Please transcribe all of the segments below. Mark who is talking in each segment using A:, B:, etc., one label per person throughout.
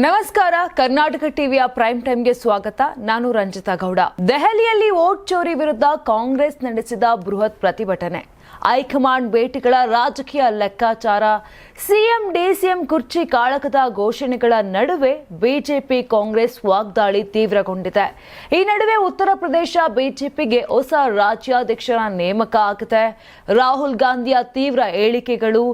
A: ನಮಸ್ಕಾರ. ಕರ್ನಾಟಕ ಟಿವಿಯ ಪ್ರೈಮ್ ಟೈಮ್ಗೆ ಸ್ವಾಗತ. ನಾನು ರಂಜಿತಾ ಗೌಡ. ದೆಹಲಿಯಲ್ಲಿ ವೋಟ್ ಚೋರಿ ವಿರುದ್ಧ ಕಾಂಗ್ರೆಸ್ ನಡೆಸಿದ ಬೃಹತ್ ಪ್ರತಿಭಟನೆ, ಹೈಕಮಾಂಡ್ ಭೇಟಿಗಳ ರಾಜಕೀಯ ಲೆಕ್ಕಾಚಾರ, ಸಿಎಂ ಡಿಸಿಎಂ ಕುರ್ಚಿ ಕಾಳಗದ ಘೋಷಣೆಗಳ ನಡುವೆ ಬಿಜೆಪಿ ಕಾಂಗ್ರೆಸ್ ವಾಗ್ದಾಳಿ ತೀವ್ರಗೊಂಡಿದೆ. ಈ ನಡುವೆ ಉತ್ತರ ಪ್ರದೇಶ ಬಿಜೆಪಿಗೆ ಹೊಸ ರಾಜ್ಯಾಧ್ಯಕ್ಷರ ನೇಮಕ ಆಗಿದೆ. ರಾಹುಲ್ ಗಾಂಧಿಯ ತೀವ್ರ ಹೇಳಿಕೆಗಳು,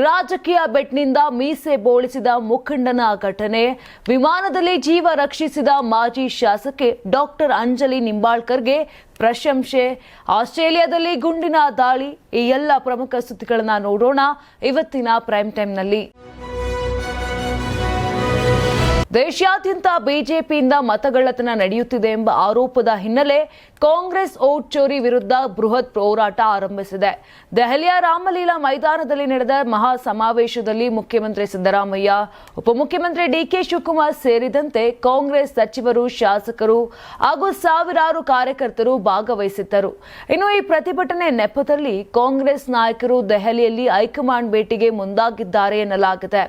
A: ರಾಜಕೀಯ ಬೆಟ್ನಿಂದ ಮೀಸೆ ಬೋಳಿಸಿದ ಮುಖಂಡನ ಘಟನೆ, ವಿಮಾನದಲ್ಲಿ ಜೀವ ರಕ್ಷಿಸಿದ ಮಾಜಿ ಶಾಸಕಿ ಡಾಕ್ಟರ್ ಅಂಜಲಿ ನಿಂಬಾಳ್ಕರ್ಗೆ ಪ್ರಶಂಸೆ, ಆಸ್ಟ್ರೇಲಿಯಾದಲ್ಲಿ ಗುಂಡಿನ ದಾಳಿ, ಈ ಎಲ್ಲ ಪ್ರಮುಖ ಸುದ್ದಿಗಳನ್ನ ನೋಡೋಣ ಇವತ್ತಿನ ಪ್ರೈಮ್ ಟೈಮ್ನಲ್ಲಿ. ದೇಶಾದ್ಯಂತ ಬಿಜೆಪಿಯಿಂದ ಮತಗಳ್ಳತನ ನಡೆಯುತ್ತಿದೆ ಎಂಬ ಆರೋಪದ ಹಿನ್ನೆಲೆ ಕಾಂಗ್ರೆಸ್ ವೋಟ್ ಚೋರಿ ವಿರುದ್ಧ ಬೃಹತ್ ಹೋರಾಟ ಆರಂಭಿಸಿದೆ. ದೆಹಲಿಯ ರಾಮಲೀಲಾ ಮೈದಾನದಲ್ಲಿ ನಡೆದ ಮಹಾ ಸಮಾವೇಶದಲ್ಲಿ ಮುಖ್ಯಮಂತ್ರಿ ಸಿದ್ದರಾಮಯ್ಯ, ಉಪಮುಖ್ಯಮಂತ್ರಿ ಡಿಕೆ ಶಿವಕುಮಾರ್ ಸೇರಿದಂತೆ ಕಾಂಗ್ರೆಸ್ ಸಚಿವರು, ಶಾಸಕರು ಹಾಗೂ ಸಾವಿರಾರು ಕಾರ್ಯಕರ್ತರು ಭಾಗವಹಿಸಿದ್ದರು. ಇನ್ನು ಈ ಪ್ರತಿಭಟನೆ ನೆಪದಲ್ಲಿ ಕಾಂಗ್ರೆಸ್ ನಾಯಕರು ದೆಹಲಿಯಲ್ಲಿ ಹೈಕಮಾಂಡ್ ಭೇಟಿಗೆ ಮುಂದಾಗಿದ್ದಾರೆ ಎನ್ನಲಾಗಿದೆ.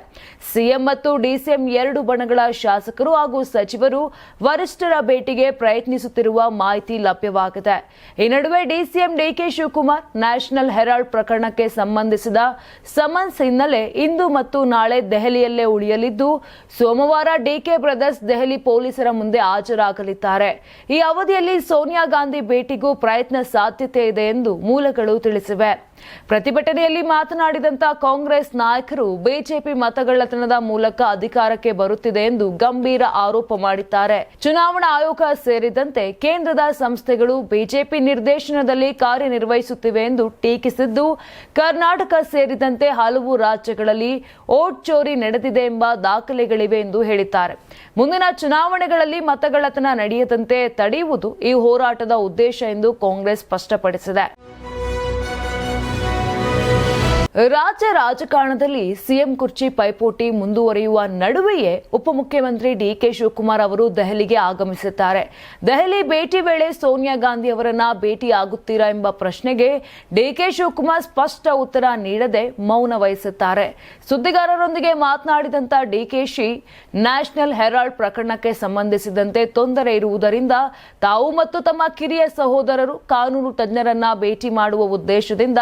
A: ಸಿಎಂ ಮತ್ತು ಡಿಸಿಎಂ ಎರಡು ಬಣಗಳ ಶಾಸಕರು ಹಾಗೂ ಸಚಿವರು ವರಿಷ್ಠರ ಭೇಟಿಗೆ ಪ್ರಯತ್ನಿಸುತ್ತಿರುವ ಮಾಹಿತಿ ಲಭ್ಯವಾಗಿದೆ. ಈ ನಡುವೆ DCM DK Shivakumar National Herald ಪ್ರಕರಣಕ್ಕೆ ಸಂಬಂಧಿಸಿದ ಸಮನ್ಸ್ ಹಿನ್ನೆಲೆ ಇಂದು ಮತ್ತು ನಾಳೆ ದೆಹಲಿಯಲ್ಲೇ ಉಳಿಯಲಿದ್ದು, ಸೋಮವಾರ ಡಿಕೆ ಬ್ರದರ್ಸ್ ದೆಹಲಿ ಪೊಲೀಸರ ಮುಂದೆ ಹಾಜರಾಗಲಿದ್ದಾರೆ. ಈ ಅವಧಿಯಲ್ಲಿ ಸೋನಿಯಾ ಗಾಂಧಿ ಭೇಟಿಗೂ ಪ್ರಯತ್ನ ಸಾಧ್ಯತೆ ಇದೆ ಎಂದು ಮೂಲಗಳು ತಿಳಿಸಿವೆ. ಪ್ರತಿಭಟನೆಯಲ್ಲಿ ಮಾತನಾಡಿದಂತ ಕಾಂಗ್ರೆಸ್ ನಾಯಕರು ಬಿಜೆಪಿ ಮತಗಳ್ಳತನದ ಮೂಲಕ ಅಧಿಕಾರಕ್ಕೆ ಬರುತ್ತಿದೆ ಎಂದು ಗಂಭೀರ ಆರೋಪ ಮಾಡಿದ್ದಾರೆ. ಚುನಾವಣಾ ಆಯೋಗ ಸೇರಿದಂತೆ ಕೇಂದ್ರದ ಸಂಸ್ಥೆಗಳು ಬಿಜೆಪಿ ನಿರ್ದೇಶನದಲ್ಲಿ ಕಾರ್ಯನಿರ್ವಹಿಸುತ್ತಿವೆ ಎಂದು ಟೀಕಿಸಿದ್ದು, ಕರ್ನಾಟಕ ಸೇರಿದಂತೆ ಹಲವು ರಾಜ್ಯಗಳಲ್ಲಿ ವೋಟ್ ಚೋರಿ ನಡೆದಿದೆ ಎಂಬ ದಾಖಲೆಗಳಿವೆ ಎಂದು ಹೇಳಿದ್ದಾರೆ. ಮುಂದಿನ ಚುನಾವಣೆಗಳಲ್ಲಿ ಮತಗಳ್ಳತನ ನಡೆಯದಂತೆ ತಡೆಯುವುದು ಈ ಹೋರಾಟದ ಉದ್ದೇಶ ಎಂದು ಕಾಂಗ್ರೆಸ್ ಸ್ಪಷ್ಟಪಡಿಸಿದೆ. ರಾಜ್ಯ ರಾಜಕಾರಣದಲ್ಲಿ ಸಿಎಂ ಕುರ್ಚಿ ಪೈಪೋಟಿ ಮುಂದುವರಿಯುವ ನಡುವೆಯೇ ಉಪಮುಖ್ಯಮಂತ್ರಿ ಡಿಕೆ ಶಿವಕುಮಾರ್ ಅವರು ದೆಹಲಿಗೆ ಆಗಮಿಸಿದ್ದಾರೆ. ದೆಹಲಿ ಭೇಟಿ ವೇಳೆ ಸೋನಿಯಾ ಗಾಂಧಿ ಅವರನ್ನ ಭೇಟಿಯಾಗುತ್ತೀರಾ ಎಂಬ ಪ್ರಶ್ನೆಗೆ ಡಿಕೆ ಶಿವಕುಮಾರ್ ಸ್ಪಷ್ಟ ಉತ್ತರ ನೀಡದೆ ಮೌನ ವಹಿಸಿದ್ದಾರೆ. ಸುದ್ದಿಗಾರರೊಂದಿಗೆ ಮಾತನಾಡಿದಂತ ಡಿಕೆಶಿ, ನ್ಯಾಷನಲ್ ಹೆರಾಲ್ಡ್ ಪ್ರಕರಣಕ್ಕೆ ಸಂಬಂಧಿಸಿದಂತೆ ತೊಂದರೆ ಇರುವುದರಿಂದ ತಾವು ಮತ್ತು ತಮ್ಮ ಕಿರಿಯ ಸಹೋದರರು ಕಾನೂನು ತಜ್ಞರನ್ನ ಭೇಟಿ ಮಾಡುವ ಉದ್ದೇಶದಿಂದ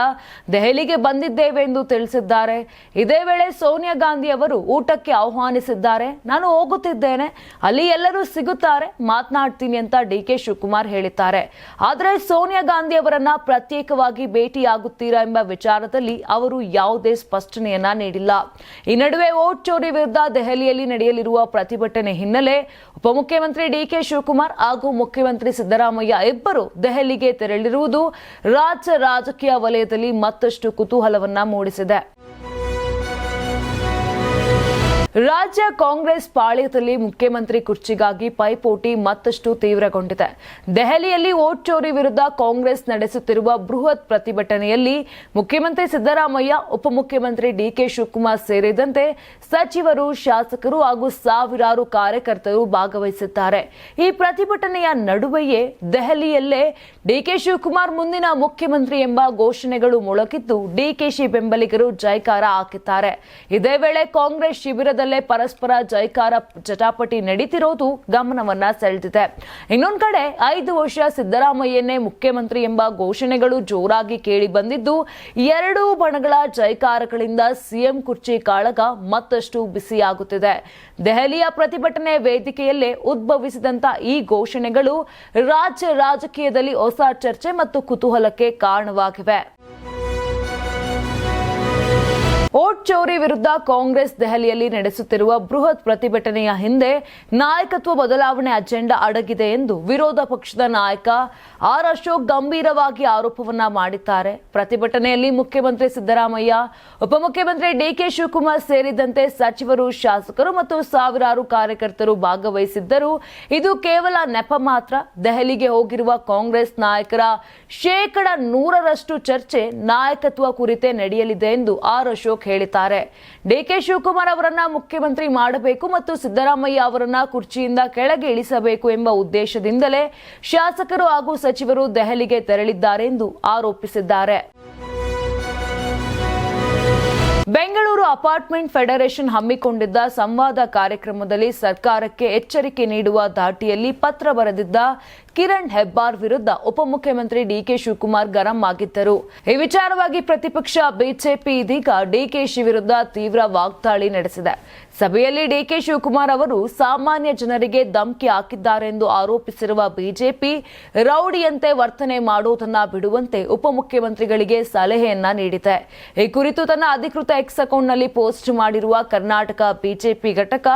A: ದೆಹಲಿಗೆ ಬಂದಿದ್ದೇವೆ ಎಂದು ತಿಳಿಸಿದ್ದಾರೆ. ಇದೇ ವೇಳೆ ಸೋನಿಯಾ ಗಾಂಧಿ ಅವರು ಊಟಕ್ಕೆ ಆಹ್ವಾನಿಸಿದ್ದಾರೆ. ನಾನು ಹೋಗುತ್ತಿದ್ದೇನೆ, ಅಲ್ಲಿ ಎಲ್ಲರೂ ಸಿಗುತ್ತಾರೆ, ಮಾತನಾಡ್ತೀನಿ ಅಂತ ಡಿಕೆ ಶಿವಕುಮಾರ್ ಹೇಳಿದ್ದಾರೆ. ಆದರೆ ಸೋನಿಯಾ ಗಾಂಧಿ ಅವರನ್ನ ಪ್ರತ್ಯೇಕವಾಗಿ ಭೇಟಿಯಾಗುತ್ತೀರಾ ಎಂಬ ವಿಚಾರದಲ್ಲಿ ಅವರು ಯಾವುದೇ ಸ್ಪಷ್ಟನೆಯನ್ನ ನೀಡಿಲ್ಲ. ಈ ನಡುವೆ ವೋಟ್ ಚೋರಿ ವಿರುದ್ಧ ದೆಹಲಿಯಲ್ಲಿ ನಡೆಯಲಿರುವ ಪ್ರತಿಭಟನೆ ಹಿನ್ನೆಲೆ ಉಪಮುಖ್ಯಮಂತ್ರಿ ಡಿಕೆ ಶಿವಕುಮಾರ್ ಹಾಗೂ ಮುಖ್ಯಮಂತ್ರಿ ಸಿದ್ದರಾಮಯ್ಯ ಇಬ್ಬರು ದೆಹಲಿಗೆ ತೆರಳಿರುವುದು ರಾಜ್ಯ ರಾಜಕೀಯ ವಲಯದಲ್ಲಿ ಮತ್ತಷ್ಟು ಕುತೂಹಲವನ್ನ ಮೂಡಿಸಿದೆ. ರಾಜ್ಯ ಕಾಂಗ್ರೆಸ್ ಪಾಳ್ಯದಲ್ಲಿ ಮುಖ್ಯಮಂತ್ರಿ ಕುರ್ಚಿಗಾಗಿ ಪೈಪೋಟಿ ಮತ್ತಷ್ಟು ತೀವ್ರಗೊಂಡಿದೆ. ದೆಹಲಿಯಲ್ಲಿ ವೋಟ್ ಚೋರಿ ವಿರುದ್ಧ ಕಾಂಗ್ರೆಸ್ ನಡೆಸುತ್ತಿರುವ ಬೃಹತ್ ಪ್ರತಿಭಟನೆಯಲ್ಲಿ ಮುಖ್ಯಮಂತ್ರಿ ಸಿದ್ದರಾಮಯ್ಯ, ಉಪಮುಖ್ಯಮಂತ್ರಿ ಡಿಕೆ ಶಿವಕುಮಾರ್ ಸೇರಿದಂತೆ ಸಚಿವರು, ಶಾಸಕರು ಹಾಗೂ ಸಾವಿರಾರು ಕಾರ್ಯಕರ್ತರು ಭಾಗವಹಿಸಿದ್ದಾರೆ. ಈ ಪ್ರತಿಭಟನೆಯ ನಡುವೆಯೇ ದೆಹಲಿಯಲ್ಲೇ ಡಿಕೆ ಶಿವಕುಮಾರ್ ಮುಂದಿನ ಮುಖ್ಯಮಂತ್ರಿ ಎಂಬ ಘೋಷಣೆಗಳು ಮೊಳಗಿದ್ದು, ಡಿಕೆಶಿ ಬೆಂಬಲಿಗರು ಜೈಕಾರ ಹಾಕಿದ್ದಾರೆ. ಇದೇ ವೇಳೆ ಕಾಂಗ್ರೆಸ್ ಶಿಬಿರದ ಪರಸ್ಪರ ಜೈಕಾರ ಜಟಾಪಟಿ ನಡೀತಿರೋದು ಗಮನವನ್ನ ಸೆಳೆದಿದೆ. ಇನ್ನೊಂದು ಕಡೆ 5 ವರ್ಷ ಸಿದ್ದರಾಮಯ್ಯನೇ ಮುಖ್ಯಮಂತ್ರಿ ಎಂಬ ಘೋಷಣೆಗಳು ಜೋರಾಗಿ ಕೇಳಿ ಬಂದಿದ್ದು, ಎರಡೂ ಬಣಗಳ ಜೈಕಾರಗಳಿಂದ ಸಿಎಂ ಕುರ್ಚಿ ಕಾಳಗ ಮತ್ತಷ್ಟು ಬಿಸಿಯಾಗುತ್ತಿದೆ. ದೆಹಲಿಯ ಪ್ರತಿಭಟನೆ ವೇದಿಕೆಯಲ್ಲೇ ಉದ್ಭವಿಸಿದಂತ ಈ ಘೋಷಣೆಗಳು ರಾಜ್ಯ ರಾಜಕೀಯದಲ್ಲಿ ಹೊಸ ಚರ್ಚೆ ಮತ್ತು ಕುತೂಹಲಕ್ಕೆ ಕಾರಣವಾಗಿವೆ. ವೋಟ್ ಚೋರಿ ವಿರುದ್ಧ ಕಾಂಗ್ರೆಸ್ ದೆಹಲಿಯಲ್ಲಿ ನಡೆಸುತ್ತಿರುವ ಬೃಹತ್ ಪ್ರತಿಭಟನೆಯ ಹಿಂದೆ ನಾಯಕತ್ವ ಬದಲಾವಣೆ ಅಜೆಂಡಾ ಅಡಗಿದೆ ಎಂದು ವಿರೋಧ ಪಕ್ಷದ ನಾಯಕ ಆರ್ ಅಶೋಕ್ ಗಂಭೀರವಾಗಿ ಆರೋಪವನ್ನ ಮಾಡಿದ್ದಾರೆ. ಪ್ರತಿಭಟನೆಯಲ್ಲಿ ಮುಖ್ಯಮಂತ್ರಿ ಸಿದ್ದರಾಮಯ್ಯ, ಉಪಮುಖ್ಯಮಂತ್ರಿ ಡಿಕೆ ಶಿವಕುಮಾರ್ ಸೇರಿದಂತೆ ಸಚಿವರು, ಶಾಸಕರು ಮತ್ತು ಸಾವಿರಾರು ಕಾರ್ಯಕರ್ತರು ಭಾಗವಹಿಸಿದ್ದರು. ಇದು ಕೇವಲ ನೆಪ ಮಾತ್ರ. ದೆಹಲಿಗೆ ಹೋಗಿರುವ ಕಾಂಗ್ರೆಸ್ ನಾಯಕರ 100% ಚರ್ಚೆ ನಾಯಕತ್ವ ಕುರಿತೇ ನಡೆಯಲಿದೆ ಎಂದು ಆರ್ ಅಶೋಕ್ ಹೇಳಿದ್ದಾರೆ. ಡಿಕೆ ಶಿವಕುಮಾರ್ ಅವರನ್ನ ಮುಖ್ಯಮಂತ್ರಿ ಮಾಡಬೇಕು ಮತ್ತು ಸಿದ್ದರಾಮಯ್ಯ ಅವರನ್ನ ಕುರ್ಚಿಯಿಂದ ಕೆಳಗೆ ಇಳಿಸಬೇಕು ಎಂಬ ಉದ್ದೇಶದಿಂದಲೇ ಶಾಸಕರು ಹಾಗೂ ಸಚಿವರು ದೆಹಲಿಗೆ ತೆರಳಿದ್ದಾರೆ ಎಂದು ಆರೋಪಿಸಿದ್ದಾರೆ. ಬೆಂಗಳೂರು ಅಪಾರ್ಟ್ಮೆಂಟ್ ಫೆಡರೇಷನ್ ಹಮ್ಮಿಕೊಂಡಿದ್ದ ಸಂವಾದ ಕಾರ್ಯಕ್ರಮದಲ್ಲಿ ಸರ್ಕಾರಕ್ಕೆ ಎಚ್ಚರಿಕೆ ನೀಡುವ ಧಾಟಿಯಲ್ಲಿ ಪತ್ರ ಬರೆದಿದ್ದ ಕಿರಣ್ ಹೆಬ್ಬಾರ್ ವಿರುದ್ಧ ಉಪಮುಖ್ಯಮಂತ್ರಿ ಡಿಕೆ ಶಿವಕುಮಾರ್ ಗರಂ ಆಗಿದ್ದರು. ಈ ವಿಚಾರವಾಗಿ ಪ್ರತಿಪಕ್ಷ ಬಿಜೆಪಿ ಇದೀಗ ಡಿಕೆಶಿ ವಿರುದ್ಧ ತೀವ್ರ ವಾಗ್ದಾಳಿ ನಡೆಸಿದೆ. ಸಭೆಯಲ್ಲಿ ಡಿಕೆ ಶಿವಕುಮಾರ್ ಅವರು ಸಾಮಾನ್ಯ ಜನರಿಗೆ ಧಮಕಿ ಹಾಕಿದ್ದಾರೆ ಎಂದು ಆರೋಪಿಸಿರುವ ಬಿಜೆಪಿ ರೌಡಿಯಂತೆ ವರ್ತನೆ ಮಾಡುವುದನ್ನ ಬಿಡುವಂತೆ ಉಪಮುಖ್ಯಮಂತ್ರಿಗಳಿಗೆ ಸಲಹೆಯನ್ನ ನೀಡಿದೆ. ಈ ಕುರಿತು ತನ್ನ ಅಧಿಕೃತ ಎಕ್ಸ್ ಅಕೌಂಟ್ನಲ್ಲಿ ಪೋಸ್ಟ್ ಮಾಡಿರುವ ಕರ್ನಾಟಕ ಬಿಜೆಪಿ ಘಟಕ,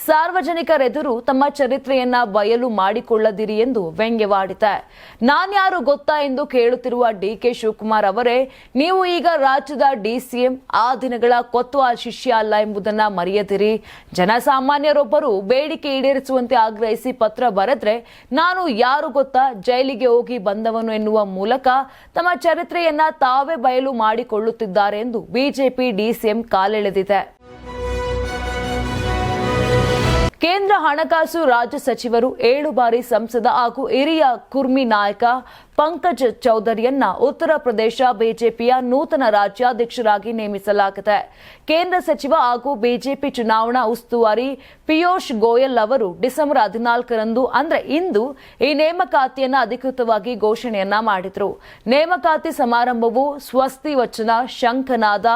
A: ಸಾರ್ವಜನಿಕರೆದುರು ತಮ್ಮ ಚರಿತ್ರೆಯನ್ನ ಬಯಲು ಮಾಡಿಕೊಳ್ಳದಿರಿ ಎಂದು ವ್ಯಂಗ್ಯವಾಡಿದೆ. ನಾನ್ಯಾರು ಗೊತ್ತಾ ಎಂದು ಕೇಳುತ್ತಿರುವ ಡಿಕೆ ಶಿವಕುಮಾರ್ ಅವರೇ, ನೀವು ಈಗ ರಾಜ್ಯದ ಡಿಸಿಎಂ, ಆ ದಿನಗಳ ಕೊತ್ವಾಲ್ ಶಿಷ್ಯ ಅಲ್ಲ ಎಂಬುದನ್ನ ಮರೆಯದಿರಿ. ಜನಸಾಮಾನ್ಯರೊಬ್ಬರು ಬೇಡಿಕೆ ಈಡೇರಿಸುವಂತೆ ಆಗ್ರಹಿಸಿ ಪತ್ರ ಬರೆದ್ರೆ ನಾನು ಯಾರು ಗೊತ್ತಾ, ಜೈಲಿಗೆ ಹೋಗಿ ಬಂದವನು ಎನ್ನುವ ಮೂಲಕ ತಮ್ಮ ಚರಿತ್ರೆಯನ್ನ ತಾವೇ ಬಯಲು ಮಾಡಿಕೊಳ್ಳುತ್ತಿದ್ದಾರೆ ಎಂದು ಬಿಜೆಪಿ ಡಿಸಿಎಂ ಕಾಲೆಳೆದಿದೆ. ಕೇಂದ್ರ ಹಣಕಾಸು ರಾಜ್ಯ ಸಚಿವರು 7 ಬಾರಿ ಸಂಸದ ಹಾಗೂ ಹಿರಿಯ ಕುರ್ಮಿ ನಾಯಕ ಪಂಕಜ್ ಚೌಧರಿಯನ್ನ ಉತ್ತರ ಪ್ರದೇಶ ಬಿಜೆಪಿಯ ನೂತನ ರಾಜ್ಯಾಧ್ಯಕ್ಷರಾಗಿ ನೇಮಿಸಲಾಗಿದೆ. ಕೇಂದ್ರ ಸಚಿವ ಹಾಗೂ ಬಿಜೆಪಿ ಚುನಾವಣಾ ಉಸ್ತುವಾರಿ ಪಿಯೂಷ್ ಗೋಯಲ್ ಅವರು ಡಿಸೆಂಬರ್ 14ರಂದು ಅಂದ್ರೆ ಇಂದು ಈ ನೇಮಕಾತಿಯನ್ನ ಅಧಿಕೃತವಾಗಿ ಘೋಷಣೆಯನ್ನ ಮಾಡಿದ್ರು. ನೇಮಕಾತಿ ಸಮಾರಂಭವು ಸ್ವಸ್ತಿ ವಚನ, ಶಂಖನಾದ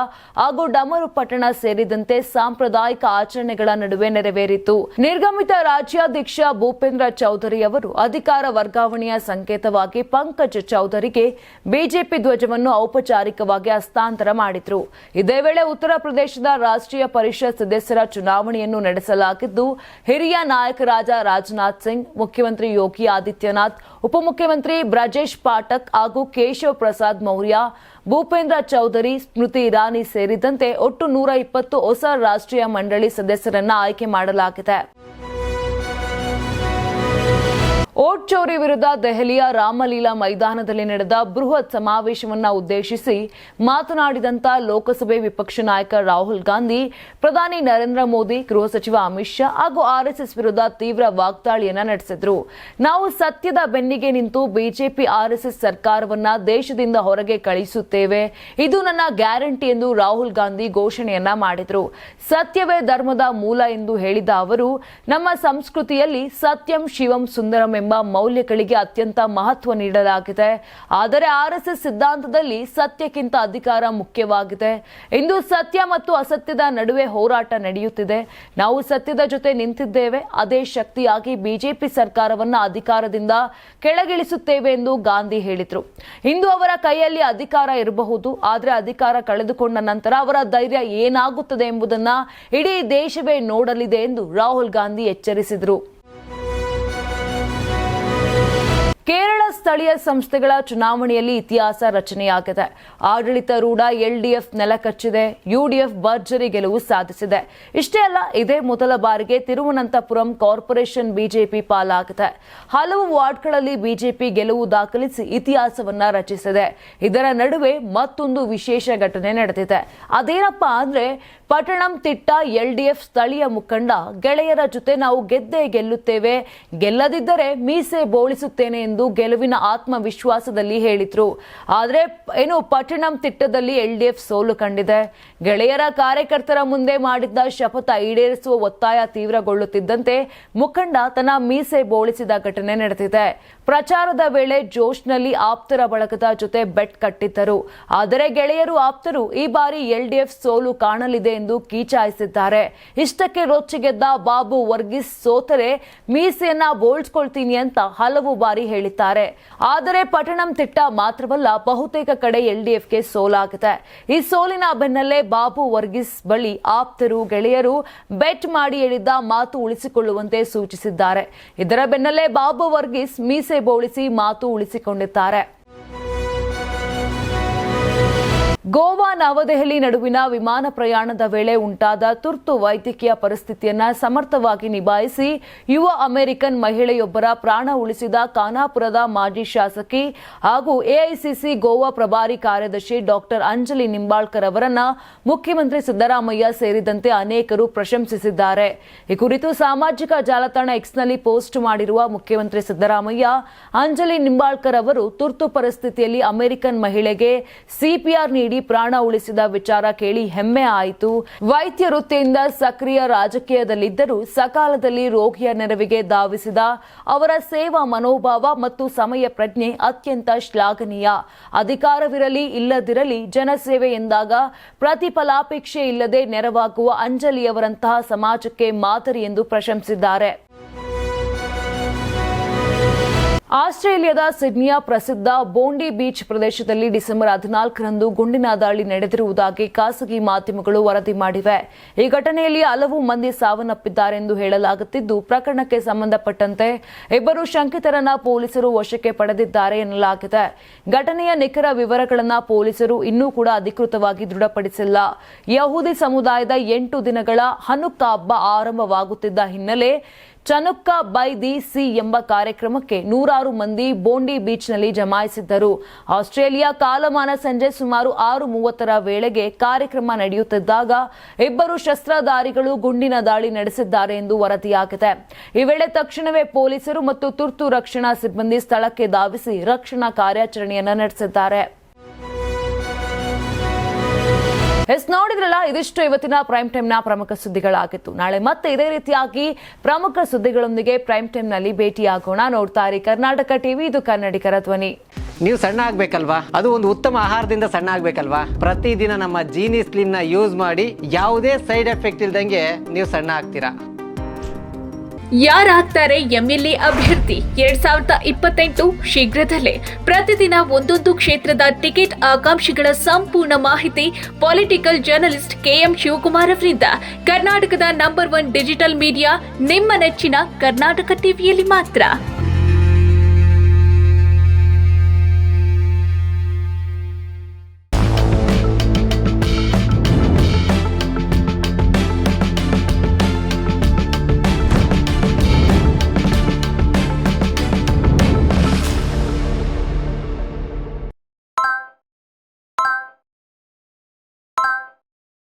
A: ಹಾಗೂ ಡಮರು ಪಠಣ ಸೇರಿದಂತೆ ಸಾಂಪ್ರದಾಯಿಕ ಆಚರಣೆಗಳ ನಡುವೆ ನೆರವೇರಿತು. ನಿರ್ಗಮಿತ ರಾಜ್ಯಾಧ್ಯಕ್ಷ ಭೂಪೇಂದ್ರ ಚೌಧರಿ ಅವರು ಅಧಿಕಾರ ವರ್ಗಾವಣೆಯ ಸಂಕೇತವಾಗಿ ಪಂಕಜ್ ಚೌಧರಿಗೆ ಬಿಜೆಪಿ ಧ್ವಜವನ್ನು ಔಪಚಾರಿಕವಾಗಿ ಹಸ್ತಾಂತರ ಮಾಡಿದ್ರು. ಇದೇ ವೇಳೆ ಉತ್ತರ ಪ್ರದೇಶದ ರಾಷ್ಟ್ರೀಯ ಪರಿಷತ್ ಸದಸ್ಯರ ಚುನಾವಣೆಯನ್ನು ನಡೆಸಲಾಗಿದ್ದು, ಹಿರಿಯ ನಾಯಕರಾದ ರಾಜನಾಥ್ ಸಿಂಗ್, ಮುಖ್ಯಮಂತ್ರಿ ಯೋಗಿ ಆದಿತ್ಯನಾಥ್, ಉಪಮುಖ್ಯಮಂತ್ರಿ ಬ್ರಜೇಶ್ ಪಾಠಕ್ ಹಾಗೂ ಕೇಶವ್ ಪ್ರಸಾದ್ ಮೌರ್ಯ, ಭೂಪೇಂದ್ರ ಚೌಧರಿ, ಸ್ಮೃತಿ ಇರಾನಿ ಸೇರಿದಂತೆ ಒಟ್ಟು 120 ಹೊಸ ರಾಷ್ಟ್ರೀಯ ಮಂಡಳಿ ಸದಸ್ಯರನ್ನ ಆಯ್ಕೆ ಮಾಡಲಾಗಿದೆ. ಓಟ್ ಚೋರಿ ವಿರುದ್ಧ ದೆಹಲಿಯ ರಾಮಲೀಲಾ ಮೈದಾನದಲ್ಲಿ ನಡೆದ ಬೃಹತ್ ಸಮಾವೇಶವನ್ನು ಉದ್ದೇಶಿಸಿ ಮಾತನಾಡಿದಂತ ಲೋಕಸಭೆ ವಿಪಕ್ಷ ನಾಯಕ ರಾಹುಲ್ ಗಾಂಧಿ, ಪ್ರಧಾನಿ ನರೇಂದ್ರ ಮೋದಿ, ಗೃಹ ಸಚಿವ ಅಮಿತ್ ಶಾ ಹಾಗೂ ಆರ್ಎಸ್ಎಸ್ ವಿರುದ್ಧ ತೀವ್ರ ವಾಗ್ದಾಳಿಯನ್ನ ನಡೆಸಿದ್ರು. ನಾವು ಸತ್ಯದ ಬೆನ್ನಿಗೆ ನಿಂತು ಬಿಜೆಪಿ ಆರ್ಎಸ್ಎಸ್ ಸರ್ಕಾರವನ್ನ ದೇಶದಿಂದ ಹೊರಗೆ ಕಳಿಸುತ್ತೇವೆ, ಇದು ನನ್ನ ಗ್ಯಾರಂಟಿ ಎಂದು ರಾಹುಲ್ ಗಾಂಧಿ ಘೋಷಣೆಯನ್ನ ಮಾಡಿದ್ರು. ಸತ್ಯವೇ ಧರ್ಮದ ಮೂಲ ಎಂದು ಹೇಳಿದ ಅವರು, ನಮ್ಮ ಸಂಸ್ಕೃತಿಯಲ್ಲಿ ಸತ್ಯಂ ಶಿವಂ ಸುಂದರಂ ಎಂಬ ಮೌಲ್ಯಗಳಿಗೆ ಅತ್ಯಂತ ಮಹತ್ವ ನೀಡಲಾಗಿದೆ. ಆದರೆ ಆರ್ಎಸ್ಎಸ್ ಸಿದ್ಧಾಂತದಲ್ಲಿ ಸತ್ಯಕ್ಕಿಂತ ಅಧಿಕಾರ ಮುಖ್ಯವಾಗಿದೆ. ಇಂದು ಸತ್ಯ ಮತ್ತು ಅಸತ್ಯದ ನಡುವೆ ಹೋರಾಟ ನಡೆಯುತ್ತಿದೆ. ನಾವು ಸತ್ಯದ ಜೊತೆ ನಿಂತಿದ್ದೇವೆ. ಅದೇ ಶಕ್ತಿಯಾಗಿ ಬಿಜೆಪಿ ಸರ್ಕಾರವನ್ನು ಅಧಿಕಾರದಿಂದ ಕೆಳಗಿಳಿಸುತ್ತೇವೆ ಎಂದು ಗಾಂಧಿ ಹೇಳಿದರು. ಇಂದು ಅವರ ಕೈಯಲ್ಲಿ ಅಧಿಕಾರ ಇರಬಹುದು, ಆದರೆ ಅಧಿಕಾರ ಕಳೆದುಕೊಂಡ ನಂತರ ಅವರ ಧೈರ್ಯ ಏನಾಗುತ್ತದೆ ಎಂಬುದನ್ನ ಇಡೀ ದೇಶವೇ ನೋಡಲಿದೆ ಎಂದು ರಾಹುಲ್ ಗಾಂಧಿ ಎಚ್ಚರಿಸಿದರು. ಕೇರಳ ಸ್ಥಳೀಯ ಸಂಸ್ಥೆಗಳ ಚುನಾವಣೆಯಲ್ಲಿ ಇತಿಹಾಸ ರಚನೆಯಾಗಿದೆ. ಆಡಳಿತಾರೂಢ ಎಲ್ಡಿಎಫ್ ನೆಲಕಚ್ಚಿದೆ. ಯುಡಿಎಫ್ ಭರ್ಜರಿ ಗೆಲುವು ಸಾಧಿಸಿದೆ. ಇಷ್ಟೇ ಅಲ್ಲ, ಇದೇ ಮೊದಲ ಬಾರಿಗೆ ತಿರುವನಂತಪುರಂ ಕಾರ್ಪೊರೇಷನ್ ಬಿಜೆಪಿ ಪಾಲಾಗಿದೆ. ಹಲವು ವಾರ್ಡ್ಗಳಲ್ಲಿ ಬಿಜೆಪಿ ಗೆಲುವು ದಾಖಲಿಸಿ ಇತಿಹಾಸವನ್ನ ರಚಿಸಿದೆ. ಇದರ ನಡುವೆ ಮತ್ತೊಂದು ವಿಶೇಷ ಘಟನೆ ನಡೆದಿದೆ. ಅದೇನಪ್ಪಾ ಅಂದ್ರೆ, ಪಟ್ಟಣಂತಿಟ್ಟ ಎಲ್ಡಿಎಫ್ ಸ್ಥಳೀಯ ಮುಖಂಡ ಗೆಳೆಯರ ಜೊತೆ ನಾವು ಗೆದ್ದೇ ಗೆಲ್ಲುತ್ತೇವೆ, ಗೆಲ್ಲದಿದ್ದರೆ ಮೀಸೆ ಬೋಳಿಸುತ್ತೇನೆ ಎಂದು ಗೆಲುವಿನ ಆತ್ಮವಿಶ್ವಾಸದಲ್ಲಿ ಹೇಳಿದ್ರು. ಆದರೆ ಪಟ್ಟಣಂತಿಟ್ಟದಲ್ಲಿ ಎಲ್ಡಿಎಫ್ ಸೋಲು ಕಂಡಿದೆ. ಗೆಳೆಯರ ಕಾರ್ಯಕರ್ತರ ಮುಂದೆ ಮಾಡಿದ್ದ ಶಪಥ ಈಡೇರಿಸುವ ಒತ್ತಾಯ ತೀವ್ರಗೊಳ್ಳುತ್ತಿದ್ದಂತೆ ಮುಖಂಡ ತನ್ನ ಮೀಸೆ ಬೋಳಿಸಿದ ಘಟನೆ ನಡೆದಿದೆ. ಪ್ರಚಾರದ ವೇಳೆ ಜೋಶ್ನಲ್ಲಿ ಆಪ್ತರ ಬಳಗದ ಜೊತೆ ಬೆಟ್ ಕಟ್ಟಿದ್ದರು. ಆದರೆ ಗೆಳೆಯರು ಆಪ್ತರು ಈ ಬಾರಿ ಎಲ್ಡಿಎಫ್ ಸೋಲು ಕಾಣಲಿದೆ ಎಂದು ಕೀಚಾಯಿಸಿದ್ದಾರೆ. ಇಷ್ಟಕ್ಕೆ ರೊಚ್ಚಿಗೆದ್ದ ಬಾಬು ವರ್ಗೀಸ್ ಸೋತರೆ ಮೀಸೆಯನ್ನ ಬೋಳ್ಸ್ಕೊಳ್ತೀನಿ ಅಂತ ಹಲವು ಬಾರಿ ಹೇಳಿದ್ದಾರೆ. ಆದರೆ ಪಟ್ಟಣಂತಿಟ್ಟ ಮಾತ್ರವಲ್ಲ, ಬಹುತೇಕ ಕಡೆ ಎಲ್ಡಿಎಫ್ಗೆ ಸೋಲಾಗಿದೆ. ಈ ಸೋಲಿನ ಬೆನ್ನಲ್ಲೇ ಬಾಬು ವರ್ಗೀಸ್ ಬಳಿ ಆಪ್ತರು, ಗೆಳೆಯರು ಬೆಟ್ ಮಾಡಿ ಹೇಳಿದ್ದ ಮಾತು ಉಳಿಸಿಕೊಳ್ಳುವಂತೆ ಸೂಚಿಸಿದ್ದಾರೆ. ಇದರ ಬೆನ್ನಲ್ಲೇ ಬಾಬು ವರ್ಗೀಸ್ ಮೀಸೆ ಬೋಳಿಸಿ ಮಾತು ಉಳಿಸಿಕೊಂಡಿದ್ದಾರೆ. ಗೋವಾ ನವದೆಹಲಿ ನಡುವಿನ ವಿಮಾನ ಪ್ರಯಾಣದ ವೇಳೆ ಉಂಟಾದ ತುರ್ತು ವೈದ್ಯಕೀಯ ಪರಿಸ್ಥಿತಿಯನ್ನ ಸಮರ್ಥವಾಗಿ ನಿಭಾಯಿಸಿ ಯುವ ಅಮೆರಿಕನ್ ಮಹಿಳೆಯೊಬ್ಬರ ಪ್ರಾಣ ಉಳಿಸಿದ ಖಾನಾಪುರದ ಮಾಜಿ ಶಾಸಕಿ ಹಾಗೂ ಎಐಸಿಸಿ ಗೋವಾ ಪ್ರಭಾರಿ ಕಾರ್ಯದರ್ಶಿ ಡಾಕ್ಟರ್ ಅಂಜಲಿ ನಿಂಬಾಳ್ಕರ್ ಅವರನ್ನ ಮುಖ್ಯಮಂತ್ರಿ ಸಿದ್ದರಾಮಯ್ಯ ಸೇರಿದಂತೆ ಅನೇಕರು ಪ್ರಶಂಸಿಸಿದ್ದಾರೆ. ಈ ಕುರಿತು ಸಾಮಾಜಿಕ ಜಾಲತಾಣ ಎಕ್ಸ್ನಲ್ಲಿ ಪೋಸ್ಟ್ ಮಾಡಿರುವ ಮುಖ್ಯಮಂತ್ರಿ ಸಿದ್ದರಾಮಯ್ಯ, ಅಂಜಲಿ ನಿಂಬಾಳ್ಕರ್ ಅವರು ತುರ್ತು ಪರಿಸ್ಥಿತಿಯಲ್ಲಿ ಅಮೆರಿಕನ್ ಮಹಿಳೆಗೆ ಸಿಪಿಆರ್ ನೀಡಿ ನೀಡಿ ಪ್ರಾಣ ಉಳಿಸಿದ ವಿಚಾರ ಕೇಳಿ ಹೆಮ್ಮೆ ಆಯಿತು. ವೈದ್ಯ ವೃತ್ತಿಯಿಂದ ಸಕ್ರಿಯ ರಾಜಕೀಯದಲ್ಲಿದ್ದರೂ ಸಕಾಲದಲ್ಲಿ ರೋಗಿಯ ನೆರವಿಗೆ ಧಾವಿಸಿದ ಅವರ ಸೇವಾ ಮನೋಭಾವ ಮತ್ತು ಸಮಯ ಪ್ರಜ್ಞೆ ಅತ್ಯಂತ ಶ್ಲಾಘನೀಯ. ಅಧಿಕಾರವಿರಲಿ ಇಲ್ಲದಿರಲಿ ಜನಸೇವೆ ಎಂದಾಗ ಪ್ರತಿಫಲಾಪೇಕ್ಷೆ ಇಲ್ಲದೆ ನೆರವಾಗುವ ಅಂಜಲಿಯವರಂತಹ ಸಮಾಜಕ್ಕೆ ಮಾದರಿ ಎಂದು ಪ್ರಶಂಸಿಸಿದ್ದಾರೆ. ಆಸ್ಟ್ರೇಲಿಯಾದ ಸಿಡ್ನಿಯ ಪ್ರಸಿದ್ಧ ಬೋಂಡಿ ಬೀಚ್ ಪ್ರದೇಶದಲ್ಲಿ ಡಿಸೆಂಬರ್ 14ರಂದು ಗುಂಡಿನ ದಾಳಿ ನಡೆದಿರುವುದಾಗಿ ಖಾಸಗಿ ಮಾಧ್ಯಮಗಳು ವರದಿ ಮಾಡಿವೆ. ಈ ಘಟನೆಯಲ್ಲಿ ಹಲವು ಮಂದಿ ಸಾವನ್ನಪ್ಪಿದ್ದಾರೆಂದು ಹೇಳಲಾಗುತ್ತಿದ್ದು, ಪ್ರಕರಣಕ್ಕೆ ಸಂಬಂಧಪಟ್ಟಂತೆ 2 ಶಂಕಿತರನ್ನ ಪೊಲೀಸರು ವಶಕ್ಕೆ ಪಡೆದಿದ್ದಾರೆ ಎನ್ನಲಾಗಿದೆ. ಘಟನೆಯ ನಿಖರ ವಿವರಗಳನ್ನು ಪೊಲೀಸರು ಇನ್ನೂ ಕೂಡ ಅಧಿಕೃತವಾಗಿ ದೃಢಪಡಿಸಿಲ್ಲ. ಯಹೂದಿ ಸಮುದಾಯದ 8 ದಿನಗಳ ಹನುಕ್ಕಾ ಹಬ್ಬ ಆರಂಭವಾಗುತ್ತಿದ್ದ ಹಿನ್ನೆಲೆ ಚನುಕ್ಕಾ ಬೈ ದಿ ಸಿ ಎಂಬ ಕಾರ್ಯಕ್ರಮಕ್ಕೆ 100 ಮಂದಿ ಬೋಂಡಿ ಬೀಚ್ನಲ್ಲಿ ಜಮಾಯಿಸಿದ್ದರು. ಆಸ್ಟ್ರೇಲಿಯಾ ಕಾಲಮಾನ ಸಂಜೆ ಸುಮಾರು 6:30ರ ವೇಳೆಗೆ ಕಾರ್ಯಕ್ರಮ ನಡೆಯುತ್ತಿದ್ದಾಗ 2 ಶಸ್ತ್ರಧಾರಿಗಳು ಗುಂಡಿನ ದಾಳಿ ನಡೆಸಿದ್ದಾರೆ ಎಂದು ವರದಿಯಾಗಿದೆ. ಈ ವೇಳೆ ತಕ್ಷಣವೇ ಪೊಲೀಸರು ಮತ್ತು ತುರ್ತು ರಕ್ಷಣಾ ಸಿಬ್ಬಂದಿ ಸ್ಥಳಕ್ಕೆ ಧಾವಿಸಿ ರಕ್ಷಣಾ ಕಾರ್ಯಾಚರಣೆಯನ್ನು ನಡೆಸಿದ್ದಾರೆ. ನೋಡಿದ್ರಲ್ಲ, ಇದಿಷ್ಟು ಇವತ್ತಿನ ಪ್ರೈಮ್ ಟೈಮ್ನ ಪ್ರಮುಖ ಸುದ್ದಿಗಳಾಗಿತ್ತು. ನಾಳೆ ಮತ್ತೆ ಇದೇ ರೀತಿಯಾಗಿ ಪ್ರಮುಖ ಸುದ್ದಿಗಳೊಂದಿಗೆ ಪ್ರೈಮ್ ಟೈಮ್ನಲ್ಲಿ ಭೇಟಿಯಾಗೋಣ. ನೋಡ್ತಾ ಇರಿ ಕರ್ನಾಟಕ ಟಿವಿ, ಇದು ಕನ್ನಡಿಗರ ಧ್ವನಿ.
B: ನೀವು ಸಣ್ಣ ಆಗ್ಬೇಕಲ್ವಾ? ಅದು ಒಂದು ಉತ್ತಮ ಆಹಾರದಿಂದ ಸಣ್ಣ ಆಗ್ಬೇಕಲ್ವಾ? ಪ್ರತಿದಿನ ನಮ್ಮ ಜೀನಿ ಸ್ಲಿಮ್ ನ ಯೂಸ್ ಮಾಡಿ ಯಾವುದೇ ಸೈಡ್ ಎಫೆಕ್ಟ್ ಇಲ್ದಂಗೆ ನೀವು ಸಣ್ಣ ಆಗ್ತೀರಾ.
C: ಯಾರಾಗ್ತಾರೆ ಎಂಎಲ್ಎ ಅಭ್ಯರ್ಥಿ 2028 ಶೀಘ್ರದಲ್ಲೇ. ಪ್ರತಿದಿನ ಒಂದೊಂದು ಕ್ಷೇತ್ರದ ಟಿಕೆಟ್ ಆಕಾಂಕ್ಷಿಗಳ ಸಂಪೂರ್ಣ ಮಾಹಿತಿ ಪೊಲಿಟಿಕಲ್ ಜರ್ನಲಿಸ್ಟ್ KM ಶಿವಕುಮಾರ್ ಅವರಿಂದ. ಕರ್ನಾಟಕದ ನಂಬರ್ 1 ಡಿಜಿಟಲ್ ಮೀಡಿಯಾ ನಿಮ್ಮ ನೆಚ್ಚಿನ ಕರ್ನಾಟಕ ಟಿವಿಯಲ್ಲಿ ಮಾತ್ರ.